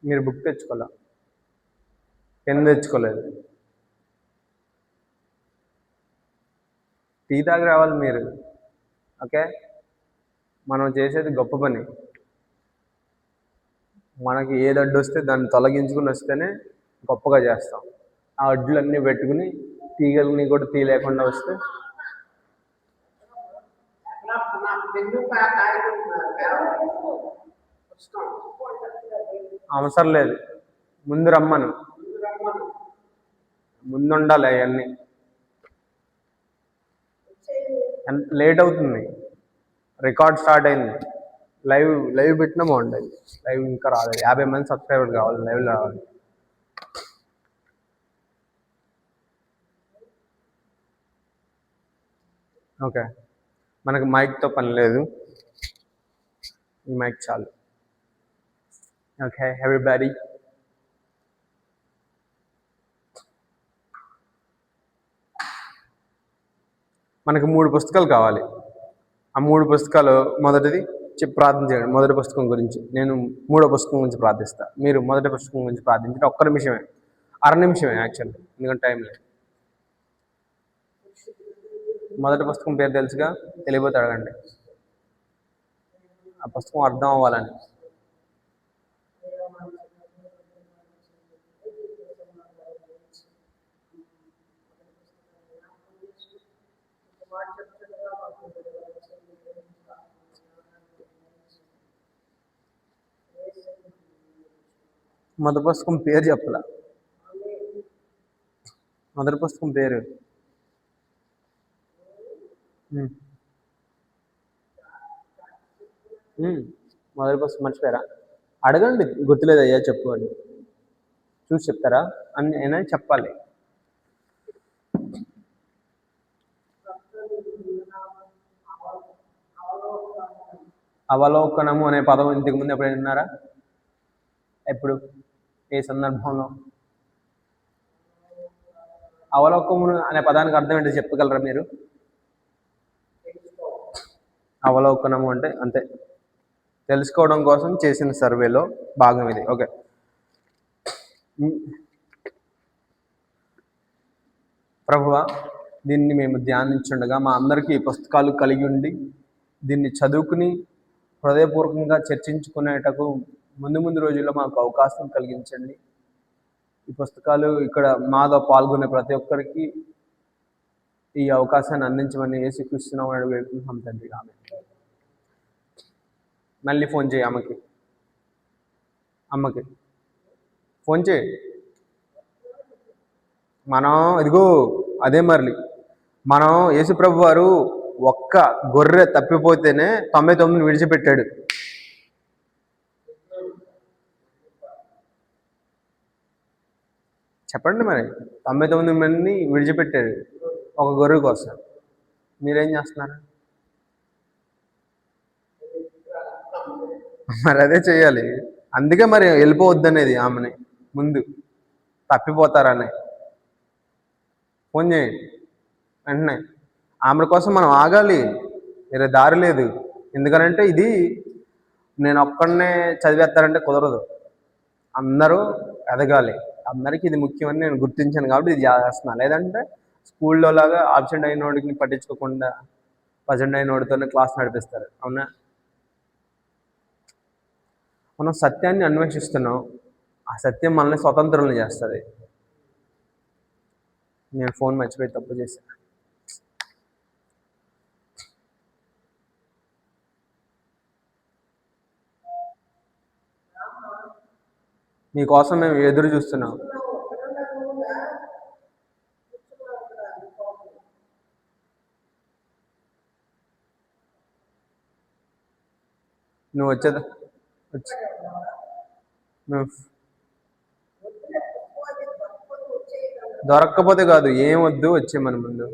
మీరు book తెచ్చుకోలే, pen తెచ్చుకోలేదు. Tea తాగి రావాలి మీరు. ఓకే, మనం చేసేది గొప్ప పని. మనకి ఏది అడ్డు వస్తే దాన్ని తొలగించుకుని వస్తేనే గొప్పగా చేస్తాం. ఆ అడ్డులన్నీ పెట్టుకుని తీగలని కూడా తీయలేకుండా వస్తే అవసరం లేదు. ముందు రమ్మను, ముందు ఉండాలి అవన్నీ. లేట్ అవుతుంది, రికార్డ్ స్టార్ట్ అయింది. లైవ్ పెట్టినా బాగుంటుంది. లైవ్ ఇంకా రాలేదు, 50 మంది సబ్స్క్రైబర్ కావాలి లైవ్ రావాలి. ఓకే, మనకు మైక్తో పని లేదు, ఈ మైక్ చాలు. ఓకే ఎవ్రీబడి, మనకు 3 పుస్తకాలు కావాలి. ఆ 3 పుస్తకాలు మొదటిది ప్రార్థన చేయండి. మొదటి పుస్తకం గురించి, నేను 3వ పుస్తకం గురించి ప్రార్థిస్తా. మీరు మొదటి పుస్తకం గురించి ప్రార్థించండి. ఒక్క నిమిషమే, అర నిమిషమే యాక్చువల్లీ, ఎందుకంటే టైం లేదు. మొదటి పుస్తకం పేరు తెలుసుగా, తెలియపోతే అడగండి. ఆ పుస్తకం అర్థం అవ్వాలని. మొదటి పుస్తకం పేరు చెప్పలా, మొదటి పుస్తకం పేరు మొదటి పుస్తకం మర్చిపోయారా? అడగండి, గుర్తులేదయ్యా చెప్పు అని. చూసి చెప్తారా? అని అయినా చెప్పాలి. అవలోకనము అనే పదం ఇంతకు ముందు ఎప్పుడైనా విన్నారా? ఎప్పుడు, ఏ సందర్భంలో? అవలోకము అనే పదానికి అర్థం ఏంటో చెప్పగలరా మీరు? అవలోకనము అంటే అంతే, తెలుసుకోవడం కోసం చేసిన సర్వేలో భాగం ఇది. ఓకే, ప్రభువా, దీన్ని మేము ధ్యానించుండగా మా అందరికీ ఈ పుస్తకాలు కలిగి ఉండి దీన్ని చదువుకుని హృదయపూర్వకంగా చర్చించుకునేటకు ముందు రోజుల్లో మాకు అవకాశం కలిగించండి. ఈ పుస్తకాలు ఇక్కడ మాతో పాల్గొనే ప్రతి ఒక్కరికి ఈ అవకాశాన్ని అందించమని యేసుక్రీస్తునామమున వేడుకుంటున్నాం తండ్రి, ఆమేన్. మళ్ళీ ఫోన్ చేయి అమ్మకి ఫోన్ చేయి. మనం ఇదిగో అదే మరి, మనం యేసుప్రభు వారు ఒక్క గొర్రె తప్పిపోతేనే 99 విడిచిపెట్టాడు. చెప్పండి మరి, 99 మందిని విడిచిపెట్టాడు ఒక గొర్రె కోసం. మీరేం చేస్తున్నారు? మరి అదే చెయ్యాలి. అందుకే మరి వెళ్ళిపోవద్దనేది ఆమెని, ముందు తప్పిపోతారని. ఫోన్ చేయండి వెంటనే. ఆమె కోసం మనం ఆగాలి, వేరే దారి లేదు. ఎందుకనంటే ఇది నేను ఒక్కడనే చదివేస్తానంటే కుదరదు, అందరూ ఎదగాలి, అందరికీ ఇది ముఖ్యమని నేను గుర్తించాను కాబట్టి ఇది చేస్తున్నాను. లేదంటే స్కూల్లో లాగా ఆబ్సెంట్ అయిన వాడికి పట్టించుకోకుండా ప్రజెంట్ అయిన వాడితోనే క్లాస్ నడిపిస్తారు. అవునా? మనం సత్యాన్ని అన్వేషిస్తున్నాం, ఆ సత్యం మనల్ని స్వతంత్రులను చేస్తుంది. నేను ఫోన్ మర్చిపోయి తప్పు చేశాను. మీకోసం మేము ఎదురు చూస్తున్నాం. నువ్వు వచ్చేదా? దొరక్కపోతే కాదు, ఏం వద్దు, వచ్చే మన ముందు.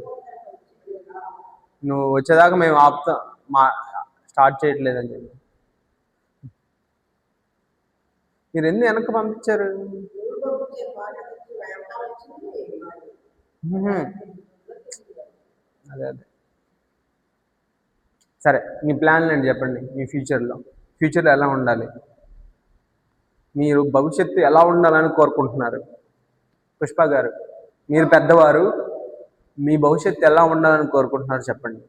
నువ్వు వచ్చేదాకా మేము ఆపుతాం, స్టార్ట్ చేయట్లేదని చెప్పి. మీరు ఎందుకు వెనక్కి పంపించారు? అదే సరే, మీ ప్లాన్లు ఏంటి చెప్పండి. మీ ఫ్యూచర్లో ఎలా ఉండాలి? మీరు భవిష్యత్తు ఎలా ఉండాలని కోరుకుంటున్నారు? పుష్ప గారు, మీరు పెద్దవారు, మీ భవిష్యత్తు ఎలా ఉండాలని కోరుకుంటున్నారు చెప్పండి.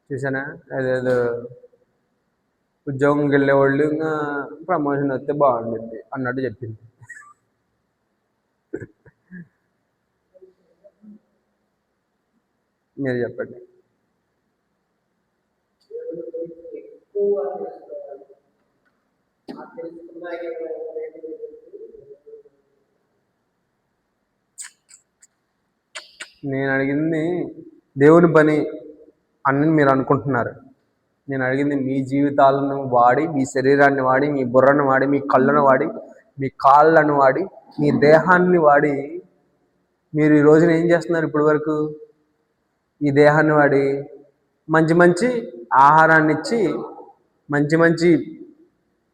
చూసానా, అదేదో ఉద్యోగంకి వెళ్ళేవాళ్ళు ఇంకా ప్రమోషన్ వస్తే బాగుంటుంది అన్నట్టు చెప్పింది. మీరు చెప్పండి. నేను అడిగింది దేవుని పని అని మీరు అనుకుంటున్నారు. నేను అడిగింది మీ జీవితాలను వాడి, మీ శరీరాన్ని వాడి, మీ బుర్రను వాడి, మీ కళ్ళను వాడి, మీ కాళ్ళను వాడి, మీ దేహాన్ని వాడి మీరు ఈ రోజున ఏం చేస్తున్నారు? ఇప్పటి వరకు ఈ దేహాన్ని వాడి మంచి మంచి ఆహారాన్ని ఇచ్చి, మంచి మంచి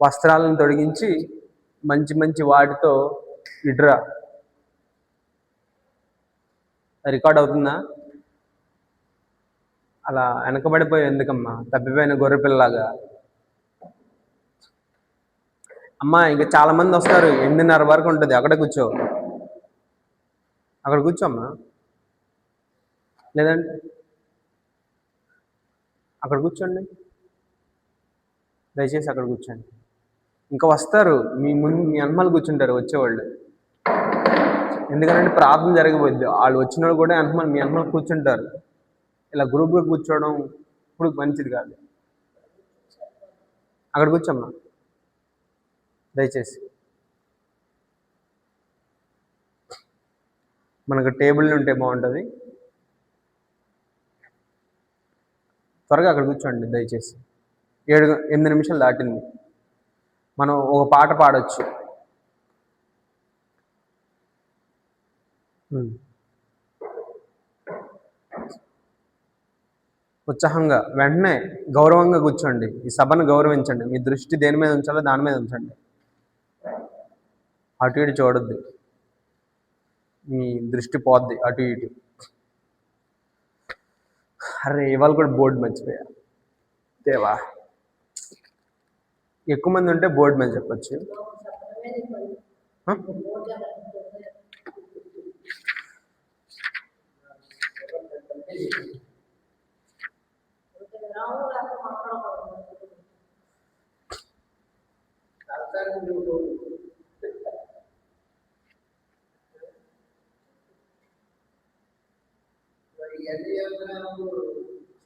వస్త్రాలను తొడిగించి, మంచి మంచి వాటితో ఇడ్రా. రికార్డ్ అవుతుందా? అలా వెనకబడిపోయి ఎందుకమ్మా, తప్పిపోయిన గొర్రెపిల్లలాగా. అమ్మా ఇంకా చాలా మంది వస్తారు, 8:30 వరకు ఉంటుంది, అక్కడే కూర్చో, అక్కడ కూర్చోమ్మా. లేదంటే అక్కడ కూర్చోండి, దయచేసి అక్కడ కూర్చోండి. ఇంకా వస్తారు, మీ ముందు మీ అన్నమాలు కూర్చుంటారు వచ్చేవాళ్ళు. ఎందుకంటే ప్రార్థన జరగబోద్ది, వాళ్ళు వచ్చిన వాళ్ళు కూడా అన్నమాలు మీ అన్నమాలు కూర్చుంటారు. ఇలా గ్రూప్గా కూర్చోవడం ఇప్పుడు మంచిది కాదు. అక్కడ కూర్చోమ్మా దయచేసి. మనకు టేబుల్ ఉంటే బాగుంటుంది. త్వరగా అక్కడ కూర్చోండి దయచేసి. 8 నిమిషాలు దాటింది. మనం ఒక పాట పాడొచ్చు. ఉత్సాహంగా వెంటనే గౌరవంగా కూర్చోండి. ఈ సభను గౌరవించండి. మీ దృష్టి దేని మీద ఉంచాలో దాని మీద ఉంచండి. అటు ఇటు చూడొద్దు, మీ దృష్టి పోద్ది అటు ఇటు. అరే ఇవాళ కూడా బోర్డు మర్చిపోయా దేవా. ఎక్కువ మంది ఉంటే బోర్డు మీద చెప్పచ్చు.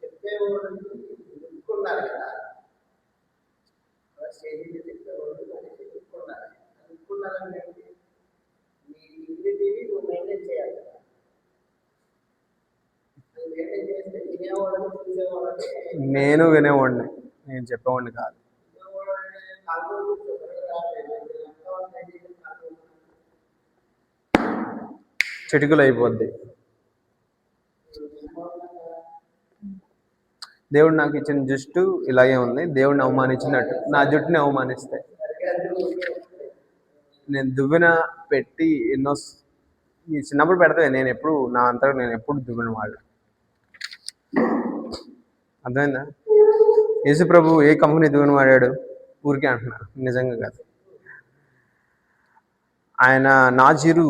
చెప్పేవాళ్ళు అనుకున్నారు కదా, నేను వినేవాడిని, నేను చెప్పేవాడిని కాదు. చిటికలు అయిపోద్ది. దేవుడు నాకు ఇచ్చిన జుట్టు ఇలాగే ఉంది, దేవుడిని అవమానించినట్టు నా జుట్టుని అవమానిస్తే నేను దువ్వెన పెట్టి ఎన్నో ఈ చిన్నప్పుడు పెడతా. నేను ఎప్పుడు నా అంతగా నేను ఎప్పుడు దువ్వెన వాళ్ళు. అర్థమైందా? యేసు ప్రభు ఏ కంపెనీ దువ్వెన వాడాడు? ఊరికే అంటున్నారు, నిజంగా కాదు. ఆయన నాజీరు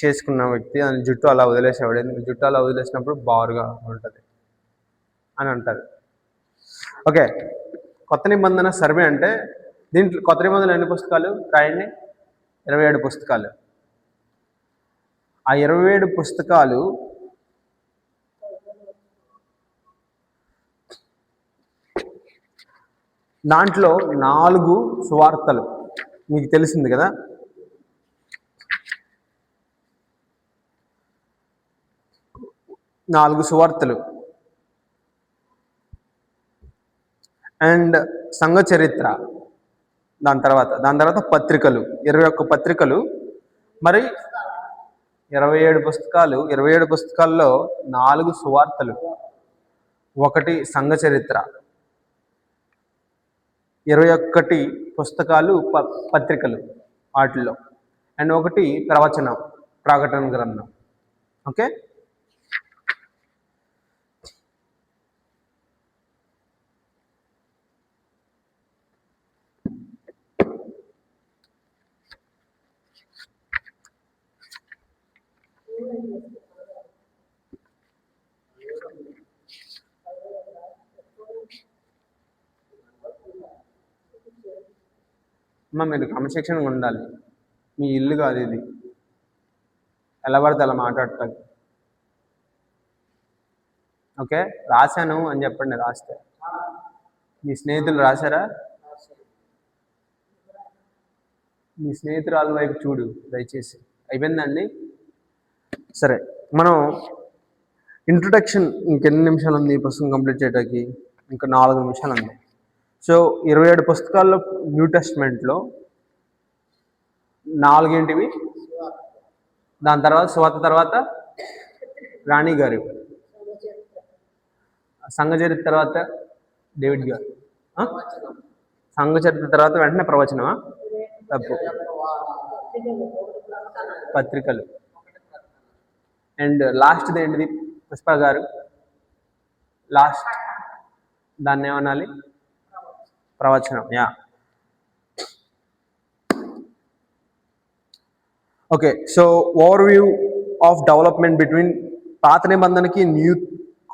చేసుకున్న వ్యక్తి, ఆయన జుట్టు అలా వదిలేసేవాడు. ఎందుకు జుట్టు అలా వదిలేసినప్పుడు బారుగా ఉంటుంది అని అంటారు. ఓకే, కొత్త నిబంధన సర్వే అంటే దీంట్లో కొత్త నిబంధనలు ఎన్ని పుస్తకాలు రాయండి? 27 పుస్తకాలు. ఆ 27 పుస్తకాలు దాంట్లో 4 సువార్తలు మీకు తెలిసింది కదా. 4 సువార్తలు అండ్ సంఘ చరిత్ర, దాని తర్వాత పత్రికలు, 21 పత్రికలు, మరి 27 పుస్తకాలు. 27 పుస్తకాల్లో 4 సువార్తలు, 1 సంఘ చరిత్ర, 21 పుస్తకాలు పత్రికలు వాటిల్లో, అండ్ 1 ప్రవచనం, ప్రకటన గ్రంథం. ఓకే, అమ్మ మీరు క్రమశిక్షణగా ఉండాలి, మీ ఇల్లు కాదు ఇది, ఎలా పడితే అలా మాట్లాడతారు. ఓకే, రాశాను అని చెప్పండి. రాస్తే మీ స్నేహితులు రాశారా? మీ స్నేహితురాల వైపు చూడు దయచేసి. అయిపోయిందండి. సరే, మనం ఇంట్రొడక్షన్ ఇంకెన్ని నిమిషాలు ఉంది ఈ పుస్తకం కంప్లీట్ చేయడానికి? ఇంకా 4 నిమిషాలు ఉంది. సో 27 పుస్తకాల్లో న్యూ టెస్ట్మెంట్లో 4 ఏంటివి? దాని తర్వాత సువార్త, తర్వాత రాణి గారు, సంఘ చరిత్ర తర్వాత డేవిడ్ గారు, సంఘ చరిత్ర తర్వాత వెంటనే ప్రవచనమా? తప్పు, పత్రికలు. అండ్ లాస్ట్ది ఏంటిది పుష్ప గారు? లాస్ట్ దాన్ని ఏమనాలి? ప్రవచనం. Yeah, okay. So over view of development between పాత నిబంధనకి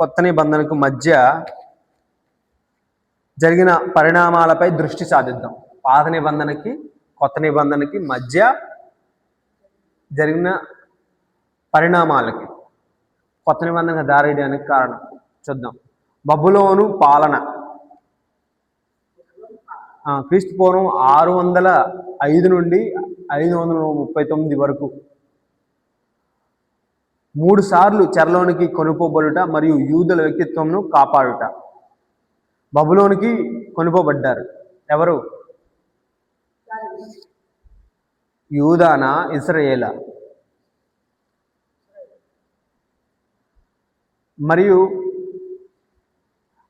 కొత్త నిబంధనకు మధ్య జరిగిన పరిణామాలపై దృష్టి సాధిద్దాం. పాత నిబంధనకి కొత్త నిబంధనకి మధ్య జరిగిన పరిణామాలకి కొత్త నిబంధన దారేయడానికి కారణం చూద్దాం. బబులోను పాలన క్రీస్తు పూర్వం 605 నుండి 539 వరకు 3 సార్లు చెరలోనికి కొనుక్కోబడుట మరియు యూదుల వ్యక్తిత్వంను కాపాడుట. బబులోనికి కొనుక్కోబడ్డారు ఎవరు? యూదానా, ఇశ్రాయేలా? మరియు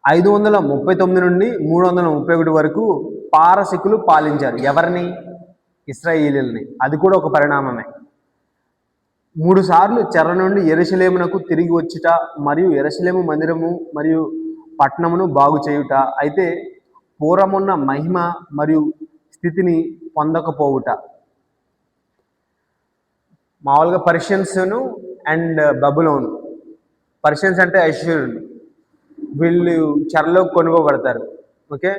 539 నుండి 331 వరకు పారసికులు పాలించారు. ఎవరిని? ఇశ్రాయేలీయుల్ని. అది కూడా ఒక పరిణామమే. 3 సార్లు చెర నుండి యెరూషలేమునకు తిరిగి వచ్చుట మరియు యెరూషలేము మందిరము మరియు పట్టణమును బాగు చేయుట. అయితే పూర్వమున్న మహిమ మరియు స్థితిని పొందకపోవుట. మామూలుగా పర్షియన్స్ను అండ్ బబులోను. పర్షియన్స్ అంటే అష్షూరులు, వీళ్ళు చెరలో కొనుక్కోబడతారు. ఓకే,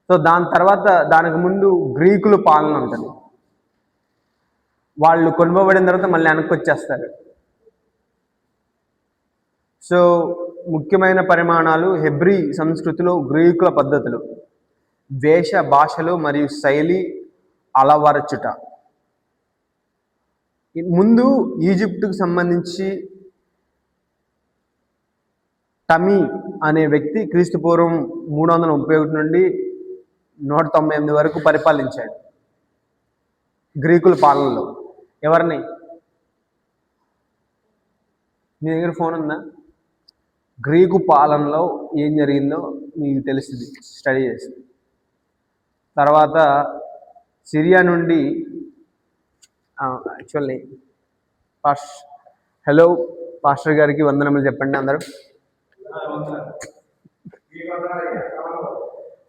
సో దాని తర్వాత దానికి ముందు గ్రీకుల పాలన ఉంటుంది. వాళ్ళు కొనుక్కోబడిన తర్వాత మళ్ళీ వెనక్కి వచ్చేస్తారు. సో ముఖ్యమైన పరిమాణాలు హెబ్రీ సంస్కృతిలో గ్రీకుల పద్ధతులు, వేష భాషలు మరియు శైలి అలవరచుట. ముందు ఈజిప్టుకు సంబంధించి టమీ అనే వ్యక్తి క్రీస్తు పూర్వం 331 నుండి 198 వరకు పరిపాలించాడు గ్రీకుల పాలనలో. ఎవరిని? మీ దగ్గర ఫోన్ ఉందా? గ్రీకు పాలనలో ఏం జరిగిందో మీకు తెలుస్తుంది, స్టడీ చేసి. తర్వాత సిరియా నుండి యాక్చువల్లీ హలో పాస్టర్ గారికి వందనములు చెప్పండి అందరూ.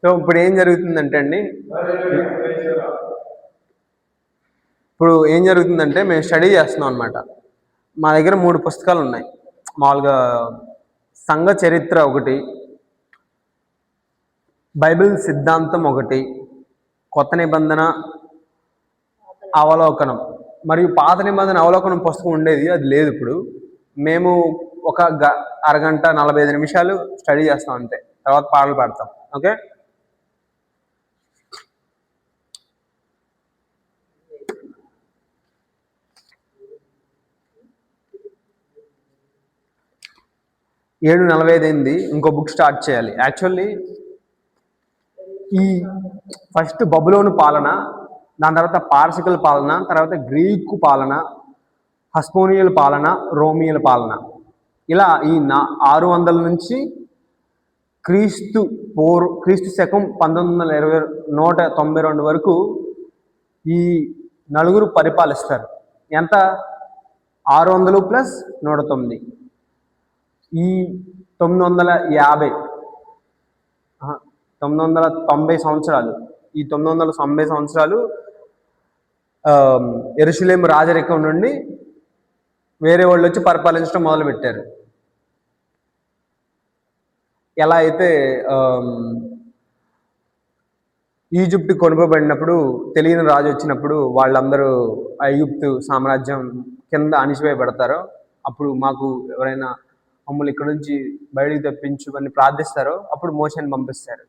సో ఇప్పుడు ఏం జరుగుతుందంటే మేము స్టడీ చేస్తున్నాం అనమాట. మా దగ్గర 3 పుస్తకాలు ఉన్నాయి. మామూలుగా సంఘ చరిత్ర ఒకటి, బైబిల్ సిద్ధాంతం ఒకటి, కొత్త నిబంధన అవలోకనం మరియు పాత నిబంధన అవలోకనం పుస్తకం ఉండేది, అది లేదు ఇప్పుడు. మేము ఒక అరగంట 45 నిమిషాలు స్టడీ చేస్తాం అంతే, తర్వాత పాటలు పాడతాం. ఓకే, ఏడు 45 అయింది. ఇంకో బుక్ స్టార్ట్ చేయాలి. యాక్చువల్లీ ఈ ఫస్ట్ బబులోను పాలన, దాని తర్వాత పారసికుల పాలన, తర్వాత గ్రీకు పాలన, హస్మోనియుల పాలన, రోమియుల పాలన, ఇలా ఈ 600 నుంచి క్రీస్తు శకం 192 వరకు ఈ నలుగురు పరిపాలిస్తారు. ఎంత? 600 ప్లస్ 109, ఈ 990 సంవత్సరాలు. ఈ 990 సంవత్సరాలు యెరూషలేము రాజరికం నుండి వేరే వాళ్ళు వచ్చి పరిపాలించడం మొదలుపెట్టారు. ఎలా అయితే ఈజిప్ట్ కొనుకోబడినప్పుడు తెలియని రాజు వచ్చినప్పుడు వాళ్ళందరూ ఐగుప్తు సామ్రాజ్యం కింద అణిచివేయబడతారో అప్పుడు మాకు ఎవరైనా మమ్మల్ని ఇక్కడ నుంచి బయటికి తెప్పించు అని ప్రార్థిస్తారో అప్పుడు మోషేని పంపిస్తారు.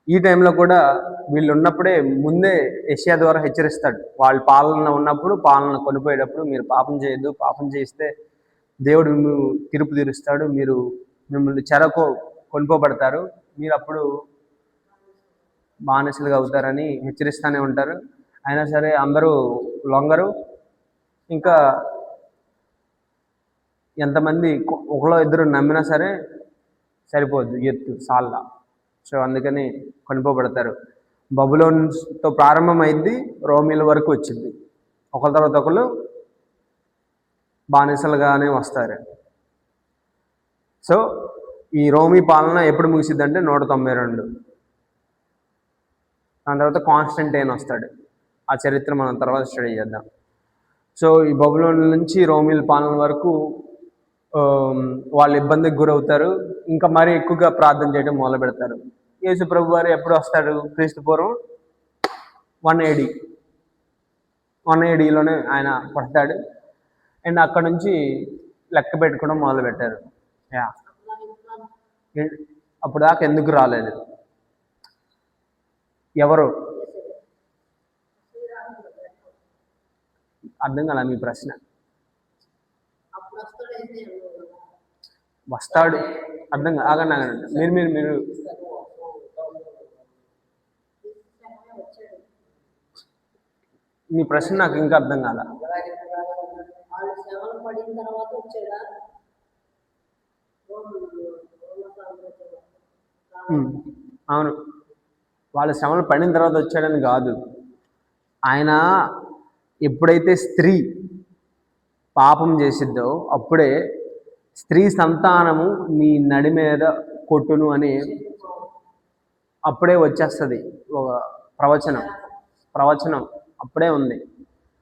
ఈ టైంలో కూడా వీళ్ళు ఉన్నప్పుడే ముందే యెషయా ద్వారా హెచ్చరిస్తాడు. వాళ్ళు పాలన ఉన్నప్పుడు, పాలన కొనిపోయేటప్పుడు మీరు పాపం చేయొద్దు, పాపం చేస్తే దేవుడు తీర్పు తీరుస్తాడు, మీరు మిమ్మల్ని కొనుకోబడతారు, మీరు అప్పుడు బానిసలుగా అవుతారని హెచ్చరిస్తూనే ఉంటారు. అయినా సరే అందరూ లొంగరు. ఇంకా ఎంతమంది ఒకలో ఇద్దరు నమ్మినా సరే సరిపోద్దు, ఎత్తు సాల్లా. సో అందుకని కొనుకోబడతారు. బబులోన్తో ప్రారంభమైంది, రోమిల వరకు వచ్చింది. ఒకరి తర్వాత ఒకరు బానిసలుగానే వస్తారు. సో ఈ రోమి పాలన ఎప్పుడు ముగిసిద్దంటే 192. దాని తర్వాత కాన్స్టంటైన్ వస్తాడు. ఆ చరిత్ర మనం తర్వాత స్టడీ చేద్దాం. సో ఈ బబులోన్ నుంచి రోమిల పాలన వరకు వాళ్ళు ఇబ్బందికి గురవుతారు. ఇంకా మరీ ఎక్కువగా ప్రార్థన చేయడం మొదలు పెడతారు. యేసు ప్రభు వారు ఎప్పుడు వస్తాడు? క్రీస్తు పూర్వం 180లోనే ఆయన పడతాడు. అండ్ అక్కడ నుంచి లెక్క పెట్టుకోవడం మొదలు పెట్టారు. అప్పుడు దాకా ఎందుకు రాలేదు? ఎవరు? అర్థం కాల మీ ప్రశ్న. వస్తాడు, అర్థం ఆగండి ఆగండి, మీరు మీరు మీరు మీ ప్రశ్న నాకు ఇంకా అర్థం కాల. అవును, వాళ్ళ శ్రమలు పడిన తర్వాత వచ్చాడని కాదు. ఆయన ఎప్పుడైతే స్త్రీ పాపం చేసిద్దో అప్పుడే స్త్రీ సంతానము నీ నడి మీద కొట్టును అని అప్పుడే వచ్చేస్తుంది ఒక ప్రవచనం అప్పుడే ఉంది.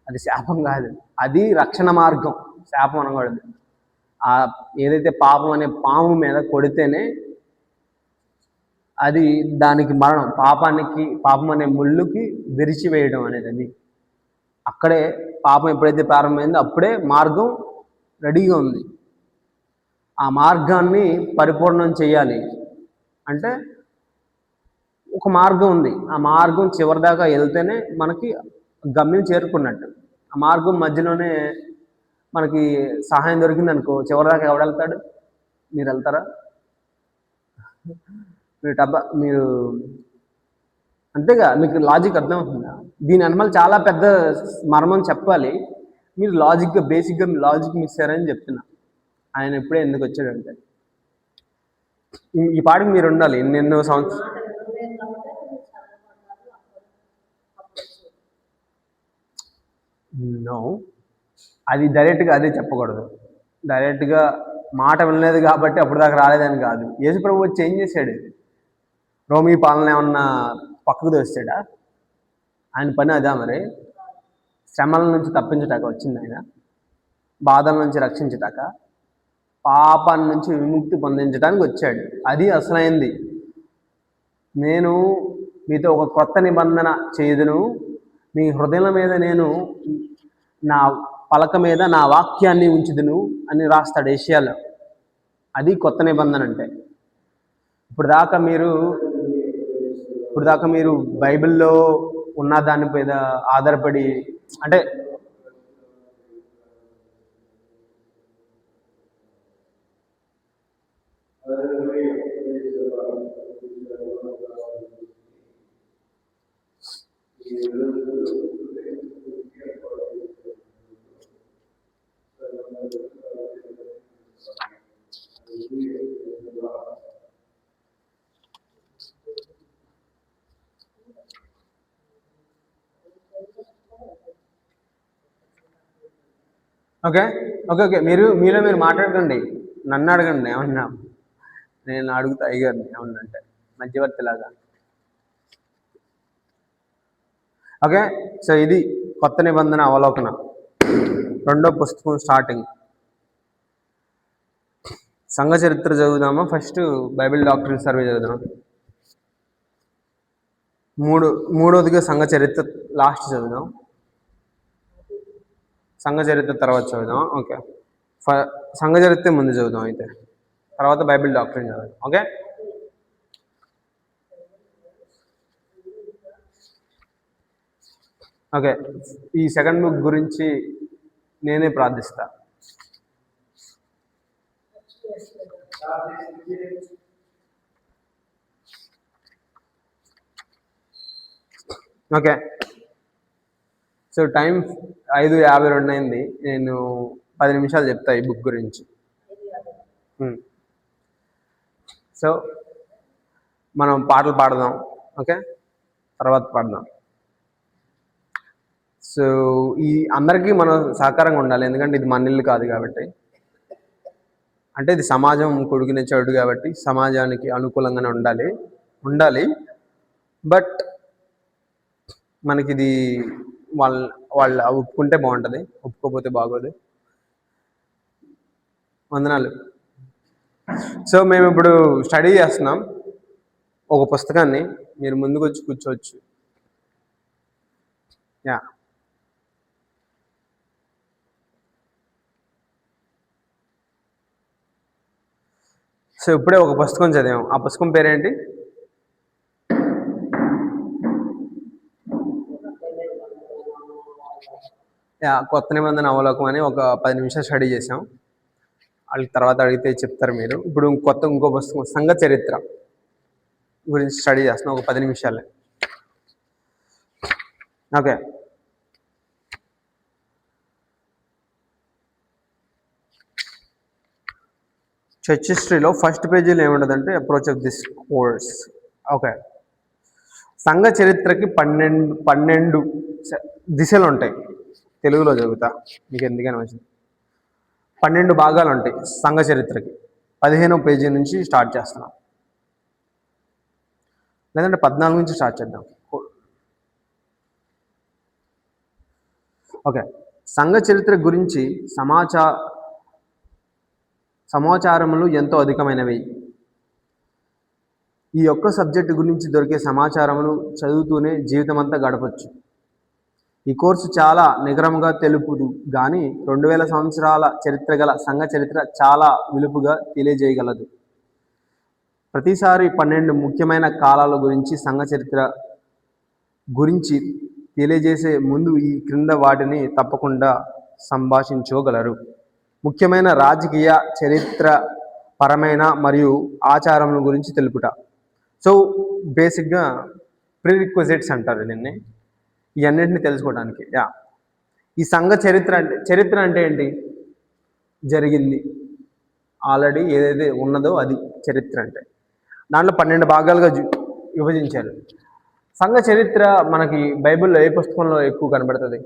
అది శాపం కాదు, అది రక్షణ మార్గం. శాపం అనకూడదు. ఆ ఏదైతే పాపం అనే పాము మీద కొడితేనే అది దానికి మరణం. పాపం అనే ముళ్ళుకి విరిచివేయడం అనేది. అది అక్కడే పాపం ఎప్పుడైతే ప్రారంభమైందో అప్పుడే మార్గం రెడీగా ఉంది. ఆ మార్గాన్ని పరిపూర్ణం చేయాలి అంటే ఒక మార్గం ఉంది. ఆ మార్గం చివరిదాకా వెళ్తేనే మనకి గమ్యం చేరుకున్నట్టు. ఆ మార్గం మధ్యలోనే మనకి సహాయం దొరికింది అనుకో, చివరిదాకా ఎవడు వెళ్తాడు? మీరు వెళ్తారా? మీరు అంతేగా. మీకు లాజిక్ అర్థమవుతుందా? దీని అనుమతి చాలా పెద్ద మర్మం చెప్పాలి. మీరు బేసిక్గా లాజిక్ మిస్ అయ్యారని చెప్తున్నా. ఆయన ఎప్పుడే ఎందుకు వచ్చాడంటే ఈ పాటికి మీరు ఉండాలి ఎన్నెన్నో సంవత్సరాలు. నో, అది డైరెక్ట్గా అదే చెప్పకూడదు. డైరెక్ట్గా మాట వినలేదు కాబట్టి అప్పుడు దాకా రాలేదని కాదు. యేసు ప్రభు వచ్చి ఏం చేశాడు? రోమీ పాలన ఏమన్నా పక్కకు దోస్తాడా? ఆయన పని అదా మరి? శ్రమల నుంచి తప్పించటాక వచ్చింది ఆయన, బాధల నుంచి రక్షించటాక, పాపాన్ని నుంచి విముక్తి పొందించడానికి వచ్చాడు. అది అసలైంది. నేను మీతో ఒక కొత్త నిబంధన చేయుదును, మీ హృదయాల మీద నేను నా పలక మీద నా వాక్యాన్ని ఉంచుదును అని రాస్తాడు యెషయాలో. అది కొత్త నిబంధన అంటే. ఇప్పుడు దాకా మీరు బైబిల్లో ఉన్న దాని మీద ఆధారపడి అంటే ఓకే ఓకే ఓకే మీరు మాట్లాడకండి, నన్ను అడగండి ఏమన్నా. నేను అడుగుతా అయ్యారు ఏమన్నా అంటే మధ్యవర్తిలాగా. ఓకే, సో ఇది కొత్త నిబంధన అవలోకన, 2వ పుస్తకం స్టార్టింగ్. సంఘ చరిత్ర చదువుదామా? ఫస్ట్ బైబిల్ డాక్టరీన్ సర్వే చదువుదాం. మూడోదిగా సంఘ చరిత్ర లాస్ట్ చదువుదాం. సంఘ చరిత్ర తర్వాత చదువుదాం. ఓకే, సంఘ చరిత్ర ముందు చదువుదాం, అయితే తర్వాత బైబిల్ డాక్టరీన్ చదువుదాం. Okay, okay. ఈ సెకండ్ బుక్ గురించి నేనే ప్రార్థిస్తా. ఓకే, సో టైం 5:52 అయింది. నేను 10 నిమిషాలు చెప్తా ఈ బుక్ గురించి. సో మనం పాటలు పాడదాం. ఓకే, తర్వాత పాడదాం. సో ఈ అందరికీ మనం సహకారంగా ఉండాలి, ఎందుకంటే ఇది మన ఇల్లు కాదు కాబట్టి. అంటే ఇది సమాజం కొడుకునే చెడు కాబట్టి సమాజానికి అనుకూలంగానే ఉండాలి. బట్ మనకి ఇది వాళ్ళు ఒప్పుకుంటే బాగుంటుంది, ఒప్పుకోకపోతే బాగోదు. వందనాలు. సో మేము ఇప్పుడు స్టడీ చేస్తున్నాం ఒక పుస్తకాన్ని. మీరు ముందుకు వచ్చి కూర్చోవచ్చు. యా, సో ఇప్పుడే ఒక పుస్తకం చదివాం. ఆ పుస్తకం పేరేంటి? కొత్త నిబంధన అవలోకం అని ఒక 10 నిమిషాలు స్టడీ చేసాం. వాళ్ళకి తర్వాత అడిగితే చెప్తారు మీరు. ఇప్పుడు ఇంకో పుస్తకం సంఘ చరిత్ర గురించి స్టడీ చేస్తున్నాం ఒక 10 నిమిషాలే. ఓకే, చర్చ్ హిస్టరీలో ఫస్ట్ పేజీలో ఏముండదంటే approach of this course. Okay, సంఘ చరిత్రకి 12 దిశలు ఉంటాయి. తెలుగులో చదువుతా, మీకు ఎందుకైనా వచ్చింది. 12 భాగాలు ఉంటాయి సంఘ చరిత్రకి. 15వ పేజీ నుంచి స్టార్ట్ చేస్తున్నాం, లేదంటే 14 నుంచి స్టార్ట్ చేద్దాం. ఓకే, సంఘ చరిత్ర గురించి సమాచారములు ఎంతో అధికమైనవి. ఈ యొక్క సబ్జెక్టు గురించి దొరికే సమాచారమును చదువుతూనే జీవితం అంతా గడపచ్చు. ఈ కోర్సు చాలా నిగరముగా తెలుపుదు కానీ 2000 సంవత్సరాల చరిత్ర గల సంఘ చరిత్ర చాలా విలుపుగా తెలియజేయగలదు. ప్రతిసారి 12 ముఖ్యమైన కాలాల గురించి సంఘ చరిత్ర గురించి తెలియజేసే ముందు ఈ క్రింద వాటిని తప్పకుండా సంభాషించుకోగలరు. ముఖ్యమైన రాజకీయ, చరిత్ర పరమైన మరియు ఆచారముల గురించి తెలుపుట. సో బేసిక్గా ప్రీరిక్విజిట్స్ అంటారు దీన్ని, ఇవన్నింటినీ తెలుసుకోవడానికి. ఈ సంఘ చరిత్ర అంటే ఏంటి? జరిగింది ఆల్రెడీ ఏదైతే ఉన్నదో అది చరిత్ర అంటే. దాంట్లో 12 భాగాలుగా విభజించారు. సంఘ చరిత్ర మనకి బైబిల్లో ఏ పుస్తకంలో ఎక్కువ కనబడుతుంది?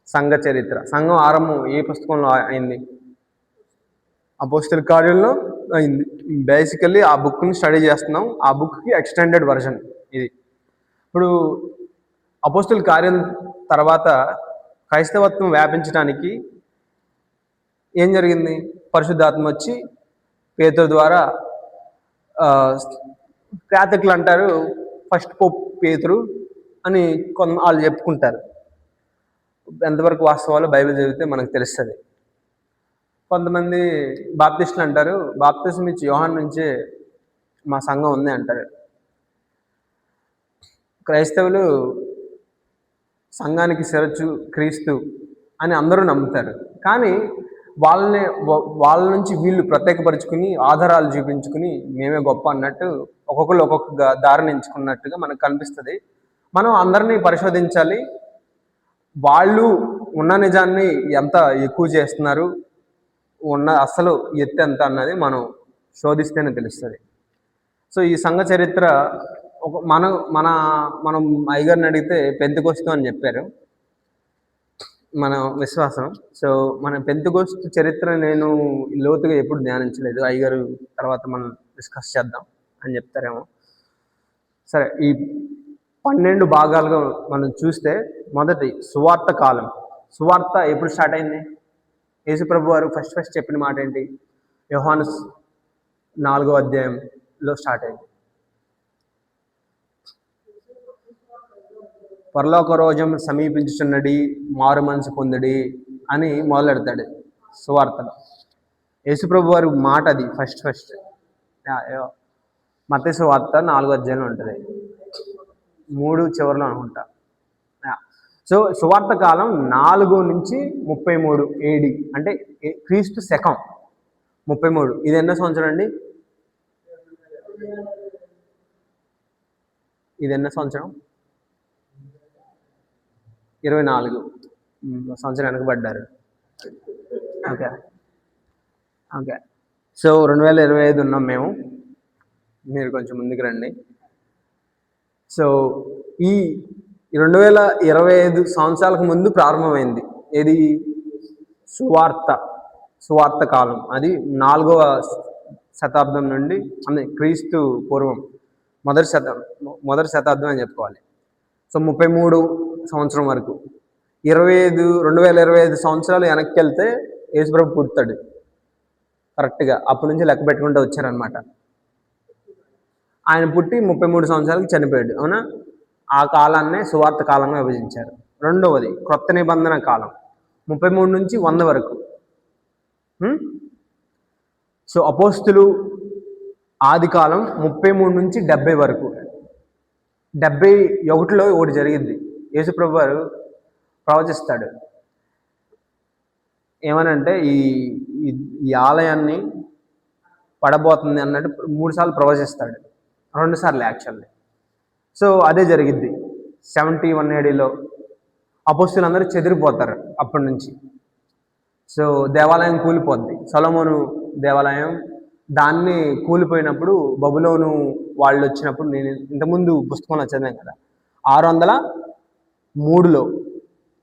సంఘ చరిత్ర, సంఘం ఆరంభం ఏ పుస్తకంలో అయింది? అపోస్తల కార్యాల్లో అయింది. బేసికల్లీ ఆ బుక్ని స్టడీ చేస్తున్నాం. ఆ బుక్కి ఎక్స్టెండెడ్ వర్షన్ ఇది. ఇప్పుడు అపోస్తల కార్యం తర్వాత క్రైస్తవత్వం వ్యాపించడానికి ఏం జరిగింది? పరిశుద్ధాత్మ వచ్చి పేతురు ద్వారా, క్యాథలిక్లు అంటారు ఫస్ట్ పోప్ పేతురు అని వాళ్ళు చెప్పుకుంటారు. ఎంతవరకు వాస్తవాలు బైబిల్ చదివితే మనకు తెలుస్తుంది. కొంతమంది బాప్టిస్టులు అంటారు బాప్తిజం ఇచ్చి యోహాను నుంచే మా సంఘం ఉంది అంటారు. క్రైస్తవులు సంఘానికి శిరస్సు క్రీస్తు అని అందరూ నమ్ముతారు. కానీ వాళ్ళ నుంచి వీళ్ళు ప్రత్యేకపరుచుకుని ఆధారాలు చూపించుకుని మేమే గొప్ప అన్నట్టు ఒక్కొక్కరు ఒక్కొక్క దారిని ఎంచుకున్నట్టుగా మనకు కనిపిస్తుంది. మనం అందరినీ పరిశోధించాలి. వాళ్ళు ఉన్న నిజాన్ని ఎంత ఎక్కువ చేస్తున్నారు, ఉన్న అసలు ఎత్తు ఎంత అన్నది మనం శోధిస్తేనే తెలుస్తుంది. సో ఈ సంఘ చరిత్ర మనం అయ్యగారిని అడిగితే పెంతెకొస్తు అని చెప్పారు మన విశ్వాసం. సో మన పెంతెకొస్తు చరిత్ర నేను లోతుగా ఎప్పుడు ధ్యానించలేదు. అయ్యగారు తర్వాత మనం డిస్కస్ చేద్దాం అని చెప్తారేమో. సరే, ఈ 12 భాగాలుగా మనం చూస్తే మొదటి సువార్త కాలం. సువార్త ఎప్పుడు స్టార్ట్ అయింది? యేసుప్రభు వారు ఫస్ట్ చెప్పిన మాట ఏంటి? యోహాను 4వ అధ్యాయంలో స్టార్ట్ అయింది. పరలోక రోజం సమీపించుచున్నది, మారు మనసు పొందుడి అని మొదలెడతాడు సువార్తలో. యేసుప్రభు వారి మాట అది ఫస్ట్ మత్తయి సువార్త 4వ అధ్యాయంలో ఉంటుంది, 3 చివరిలో అనుకుంటా. సో సువార్త కాలం 4 నుంచి 33 AD, అంటే క్రీస్తు శకం 33. ఇది ఎన్నో సంవత్సరం అండి? ఇది ఎన్నో సంవత్సరం? 24 సంవత్సరం వెనకబడ్డారు. Okay okay. సో 2025 ఉన్నాం మేము, మీరు కొంచెం ముందుకు రండి. సో ఈ 2025 సంవత్సరాలకు ముందు ప్రారంభమైంది ఏది? సువార్త కాలం. అది 4వ శతాబ్దం నుండి, అంటే క్రీస్తు పూర్వం మొదటి శతాబ్దం అని చెప్పుకోవాలి. సో 33 సంవత్సరం వరకు 2025 సంవత్సరాలు వెనక్కి వెళ్తే యేసుప్రభు పుడతాడు కరెక్ట్గా. అప్పటి నుంచి లెక్క పెట్టుకుంటూ వచ్చారనమాట. ఆయన పుట్టి 33 సంవత్సరాలకు చనిపోయాడు, అవునా? ఆ కాలాన్నే సువార్త కాలంగా విభజించారు. రెండవది క్రొత్త నిబంధన కాలం 33 నుంచి 100 వరకు. సో అపోస్తులు ఆది కాలం 33 నుంచి 70 వరకు. 71లో ఒకటి జరిగింది. యేసుప్రభు వారు ప్రవచిస్తాడు ఏమనంటే, ఈ ఆలయాన్ని పడబోతుంది అన్నట్టు 3 సార్లు ప్రవచిస్తాడు, 2 సార్లు యాక్చువల్లీ. సో అదే జరిగిద్ది 71 ADలో. అపోస్తులందరూ చెదిరిపోతారు అప్పటి నుంచి. సో దేవాలయం కూలిపోద్ది, సొలొమోను దేవాలయం. దాన్ని కూలిపోయినప్పుడు బబులోను వాళ్ళు వచ్చినప్పుడు, నేను ఇంతకుముందు పుస్తకంలో చదివాను కదా, 603లో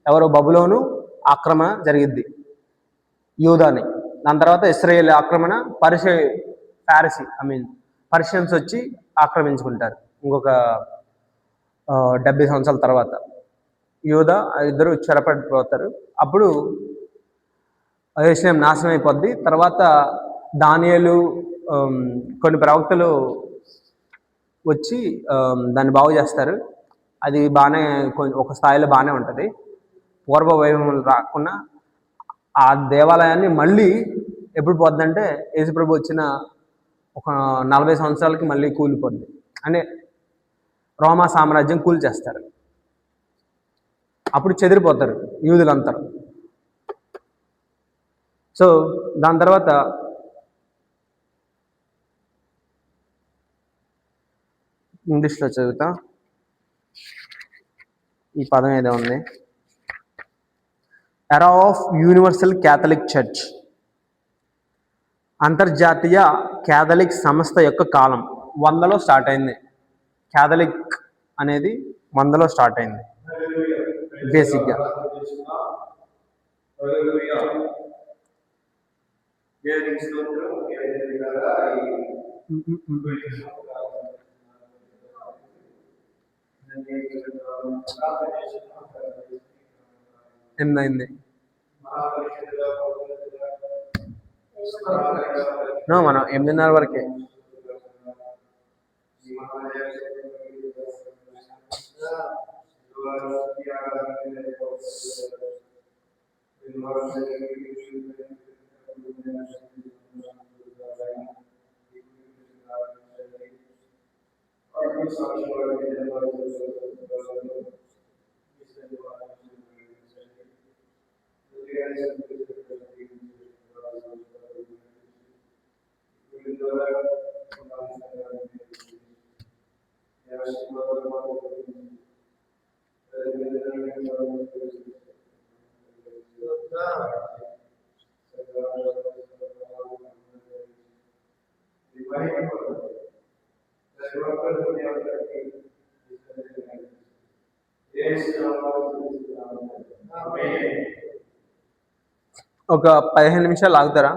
ఎవరో బబులోను ఆక్రమణ జరిగిద్ది యూదాని. దాని తర్వాత ఇశ్రాయేల్ ఆక్రమణ, పర్షియన్స్ వచ్చి ఆక్రమించుకుంటారు ఇంకొక 70 సంవత్సరాల తర్వాత. యూదా ఇద్దరు చెరపడిపోతారు. అప్పుడు యెరూషలేం నాశనం అయిపోద్ది. తర్వాత దానియేలు కొన్ని ప్రవక్తలు వచ్చి దాన్ని బాగు చేస్తారు. అది బాగానే ఒక స్థాయిలో బాగానే ఉంటుంది. పూర్వ వైభవం రాకుండా ఆ దేవాలయాన్ని మళ్ళీ ఎప్పుడు పోద్దంటే, యేసుప్రభు వచ్చిన ఒక 40 సంవత్సరాలకి మళ్ళీ కూలిపోద్ది. అంటే రోమా సామ్రాజ్యం కూల్చేస్తారు. అప్పుడు చెదిరిపోతారు యూదులంతా. సో దాని తర్వాత ఇంగ్లీష్లో చదువుతా. ఈ పదం ఏదో ఉంది, era of universal Catholic church, అంతర్జాతీయ క్యాథలిక్ సంస్థ యొక్క కాలం 100లో స్టార్ట్ అయింది. క్యాథలిక్ అనేది 100లో స్టార్ట్ అయింది బేసిక్గా. ఎన్నైంది? మనం 8:30 వరకే. ఒక 15 నిమిషాలు ఆగుతారా?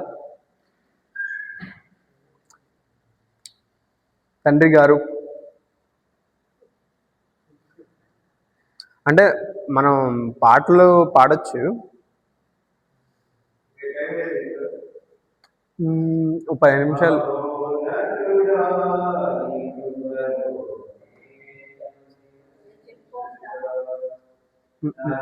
తండ్రి గారు, అంటే మనం పాటలు పాడొచ్చు, ఒక 15 నిమిషాలు. ఉమ్, ఉమ్.